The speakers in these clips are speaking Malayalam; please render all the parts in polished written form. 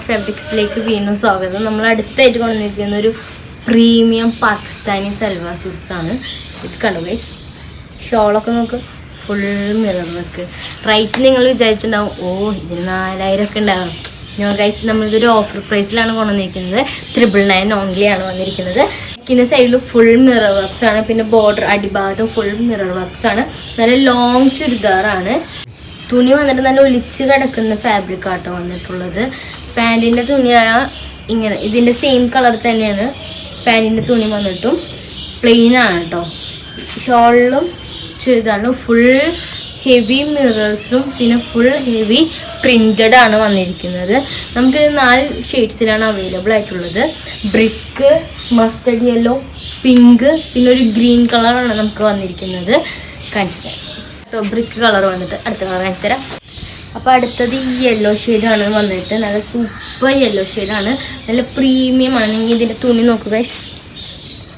ഫാബ്രിക്സിലേക്ക് വീണ്ടും സ്വാഗതം. നമ്മൾ അടുത്തായിട്ട് കൊണ്ടുവന്നിരിക്കുന്ന ഒരു പ്രീമിയം പാകിസ്ഥാനി സൽവാർ സ്യൂട്ട്സ് ആണ്. ഇത് കണ്ടു ഗൈസ്, ഷോളൊക്കെ നമുക്ക് ഫുൾ മിറർ വർക്ക്. റേറ്റ് നിങ്ങൾ വിചാരിച്ചിട്ടുണ്ടാവും, ഇതിന് 4000 ഒക്കെ ഉണ്ടാകും. ഗൈസ്, നമ്മളിതൊരു ഓഫർ പ്രൈസിലാണ് കൊണ്ടുവന്നിരിക്കുന്നത്. 999 ഓൺലി ആണ് വന്നിരിക്കുന്നത്. ഇതിൻ്റെ സൈഡിൽ ഫുൾ മിറർ വർക്ക്സ് ആണ്. പിന്നെ ബോർഡർ അടിഭാഗത്തും ഫുൾ മിറർ വർക്ക്സ് ആണ്. നല്ല ലോങ് ചുരിദാറാണ്. തുണി വന്നിട്ട് നല്ല ഒലിച്ച് കിടക്കുന്ന ഫാബ്രിക് ആട്ടോ വന്നിട്ടുള്ളത്. പാൻറ്റിൻ്റെ തുണിയായ ഇങ്ങനെ ഇതിൻ്റെ സെയിം കളർ തന്നെയാണ് പാൻറ്റിൻ്റെ തുണി വന്നിട്ടും പ്ലെയിൻ ആണ് കേട്ടോ. ഷോളിലും ചുരിദാറിലും ഫുൾ ഹെവി മിറേഴ്സും പിന്നെ ഫുൾ ഹെവി പ്രിൻറ്റഡ് ആണ് വന്നിരിക്കുന്നത്. നമുക്കിത് 4 ഷെയ്ഡ്സിലാണ് അവൈലബിൾ ആയിട്ടുള്ളത്. ബ്രിക്ക്, മസ്റ്റർഡ് യെല്ലോ, പിങ്ക്, പിന്നെ ഒരു ഗ്രീൻ കളറാണ് നമുക്ക് വന്നിരിക്കുന്നത്. കാണിച്ചു തരാം. ബ്രിക്ക് കളർ വന്നിട്ട് അടുത്ത കളർ കാണിച്ചു തരാം. അപ്പോൾ അടുത്തത് ഈ യെല്ലോ ഷെയ്ഡാണ് വന്നിട്ട് നല്ല സൂപ്പർ യെല്ലോ ഷെയ്ഡാണ്. നല്ല പ്രീമിയം ആണ്. ഇതിൻ്റെ തുണി നോക്കുക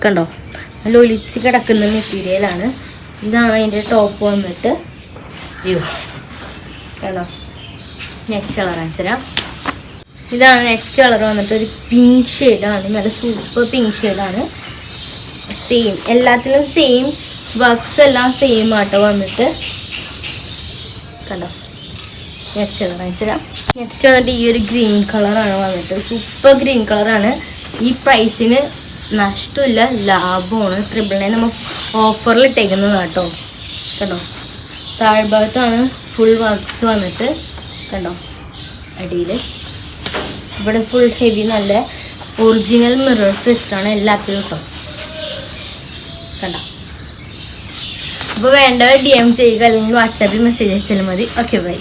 കണ്ടോ, നല്ല ഒലിച്ച് കിടക്കുന്ന മെറ്റീരിയലാണ്. ഇതാണ് അതിൻ്റെ ടോപ്പ് വന്നിട്ട്. കണ്ടോ, നെക്സ്റ്റ് കളർ കാണിച്ചു തരാം. ഇതാണ് നെക്സ്റ്റ് കളർ വന്നിട്ട് ഒരു പിങ്ക് ഷെയ്ഡാണ്. നല്ല സൂപ്പർ പിങ്ക് ഷെയ്ഡാണ്. സെയിം എല്ലാത്തിലും സെയിം വർക്ക്സ് എല്ലാം സെയിം ആട്ടോ വന്നിട്ട്. കണ്ടോ, നെക്സ്റ്റ് കളർ കാണിച്ചു തരാം. നെക്സ്റ്റ് വന്നിട്ട് ഈ ഒരു ഗ്രീൻ കളറാണ് വന്നിട്ട്. സൂപ്പർ ഗ്രീൻ കളറാണ്. ഈ പ്രൈസിന് നഷ്ടമില്ല, ലാഭമാണ്. 999 നമ്മൾ ഓഫറിൽ ഇട്ടേക്കുന്നതാണ് കേട്ടോ. കണ്ടോ, താഴ്ഭാഗത്താണ് ഫുൾ വർക്ക്സ് വന്നിട്ട്. കണ്ടോ, അടിയിൽ ഇവിടെ ഫുൾ ഹെവി നല്ല ഒറിജിനൽ മിറേഴ്സ് വെച്ചിട്ടാണ് എല്ലാത്തിലും കേട്ടോ. കണ്ടോ, അപ്പോൾ വേണ്ടവർ DM ചെയ്യുക, അല്ലെങ്കിൽ വാട്സാപ്പിൽ മെസ്സേജ് അയച്ചാലും മതി. Okay, by.